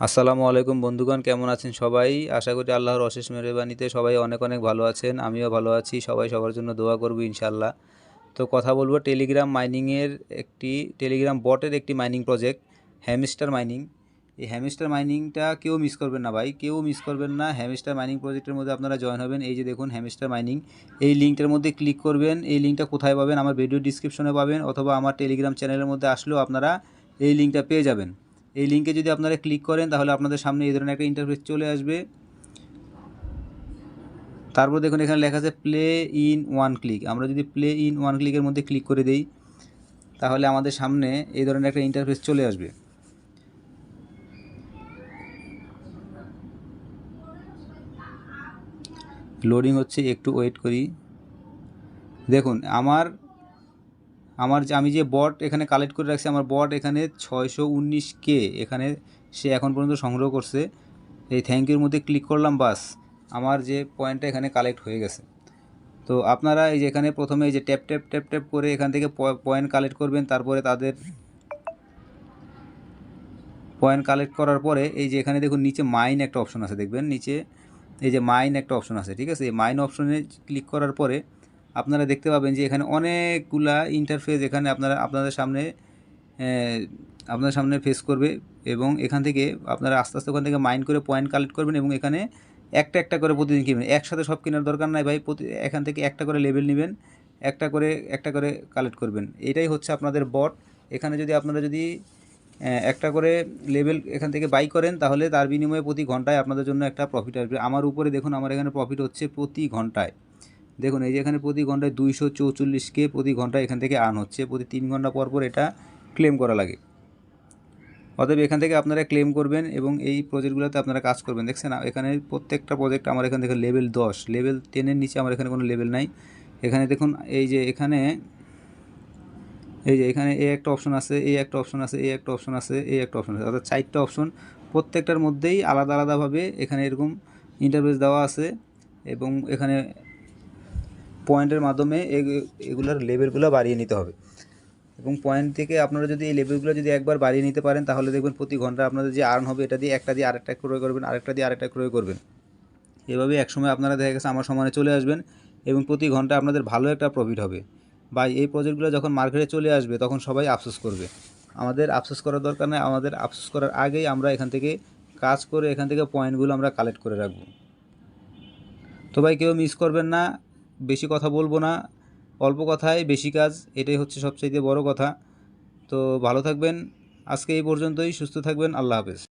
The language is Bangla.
আসসালামু আলাইকুম বন্ধুগণ, কেমন আছেন সবাই? আশা করি আল্লাহর অশেষ মেহেরবানিতে সবাই অনেক অনেক ভালো আছেন। আমিও ভালো আছি। সবাই সবার জন্য দোয়া করব ইনশাআল্লাহ। তো কথা বলবো টেলিগ্রাম বটের একটি মাইনিং প্রজেক্ট, হ্যামস্টার মাইনিং। এই হ্যামস্টার মাইনিংটা কেউ মিস করবেন না ভাই, কেউ মিস করবেন না। হ্যামস্টার মাইনিং প্রজেক্টের মধ্যে আপনারা জয়েন হবেন। এই যে দেখুন হ্যামস্টার মাইনিং, এই লিঙ্কটার মধ্যে ক্লিক করবেন। এই লিঙ্কটা কোথায় পাবেন? আমার ভিডিও ডিসক্রিপশনে পাবেন, অথবা আমার টেলিগ্রাম চ্যানেলের মধ্যে আসলেও আপনারা এই লিঙ্কটা পেয়ে যাবেন। এই লিঙ্কে যদি আপনারা ক্লিক করেন তাহলে আপনাদের সামনে এই ধরনের একটা ইন্টারফেস চলে আসবে। তারপর দেখুন এখানে লেখা আছে প্লে ইন ওয়ান ক্লিক। আমরা যদি প্লে ইন ওয়ান ক্লিকের মধ্যে ক্লিক করে দেই তাহলে আমাদের সামনে এই ধরনের একটা ইন্টারফেস চলে আসবে। লোডিং হচ্ছে, একটু ওয়েট করি। দেখুন আমি যে বট এখানে কালেক্ট করে রাখছি, আমার বট এখানে 619K এখানে সে এখন পর্যন্ত সংগ্রহ করছে। এই থ্যাংক ইউর মধ্যে ক্লিক করলাম, বাস আমার যে পয়েন্টটা এখানে কালেক্ট হয়ে গেছে। তো আপনারা এই যে এখানে প্রথমে এই যে ট্যাপ ট্যাপ ট্যাপ ট্যাপ করে এখান থেকে পয়েন্ট কালেক্ট করবেন। তারপরে তাদের পয়েন্ট কালেক্ট করার পরে এই যে এখানে দেখুন নিচে মাইন একটা অপশন আছে, দেখবেন নিচে এই যে মাইন একটা অপশন আছে, ঠিক আছে? এই মাইন অপশনে ক্লিক করার পরে আপনারা দেখতে পাবেন যে এখানে অনেকগুলা ইন্টারফেস এখানে আপনাদের সামনে ফেস করবে। এবং এখান থেকে আপনারা আস্তে আস্তে ওখান থেকে মাইন করে পয়েন্ট কালেক্ট করবেন এবং এখানে একটা একটা করে প্রতিদিন কিনবেন। একসাথে সব কেনার দরকার নাই ভাই, এখান থেকে একটা করে লেভেল নেবেন, একটা করে কালেক্ট করবেন। এটাই হচ্ছে আপনাদের বট। এখানে যদি আপনারা একটা করে লেভেল এখান থেকে বাই করেন তাহলে তার বিনিময়ে প্রতি ঘন্টায় আপনাদের জন্য একটা প্রফিট আসবে। আমার উপরে দেখুন, আমার এখানে প্রফিট হচ্ছে প্রতি ঘন্টায়। দেখুন এই যে এখানে প্রতি ঘন্টায় 244K প্রতি ঘন্টায় এখান থেকে আর্ন হচ্ছে। প্রতি 3 ঘন্টা পর পর এটা ক্লেম করা লাগে। অতএব এখান থেকে আপনারা ক্লেম করবেন এবং এই প্রজেক্টগুলোতে আপনারা কাজ করবেন। দেখছেন এখানে প্রত্যেকটা প্রজেক্ট আমার এখান থেকে লেভেল 10, লেভেল 10-এর নিচে আমার এখানে কোনো লেভেল নাই। এখানে দেখুন এই যে এখানে এই একটা অপশন আছে, এই একটা অপশন আছে, এই একটা অপশন আছে, এই একটা অপশন আছে, অর্থাৎ 4টা অপশন। প্রত্যেকটার মধ্যেই আলাদা আলাদাভাবে এখানে এরকম ইন্টারফেস দেওয়া আছে এবং এখানে পয়েন্টের মাধ্যমে এগুলোর লেভেলগুলো বাড়িয়ে নিতে হবে। এবং পয়েন্ট থেকে আপনারা যদি এই লেভেলগুলো যদি একবার বাড়িয়ে নিতে পারেন তাহলে দেখবেন প্রতি ঘন্টা আপনাদের যে আর্ন হবে, এটা দিয়ে একটা দিয়ে আরেকটা ক্রয় করবেন, আরেকটা দিয়ে আরেকটা ক্রয় করবেন। এভাবে একসময় আপনারা দেখা গেছে আমার সমানে চলে আসবেন এবং প্রতি ঘন্টা আপনাদের ভালো একটা প্রফিট হবে। বা এই প্রজেক্টগুলো যখন মার্কেটে চলে আসবে তখন সবাই আফসোস করবে। আমাদের আফসোস করার দরকার নেই, আমাদের আফসোস করার আগেই আমরা এখান থেকে কাজ করে এখান থেকে পয়েন্টগুলো আমরা কালেক্ট করে রাখবো। তো ভাই কেউ মিস করবেন না, বেশি কথা বলবো না, অল্প কথায় বেশি কাজ, এটাই হচ্ছে সবচাইতে বড় কথা। তো ভালো থাকবেন, আজকে এই পর্যন্তই, সুস্থ থাকবেন, আল্লাহ হাফেজ।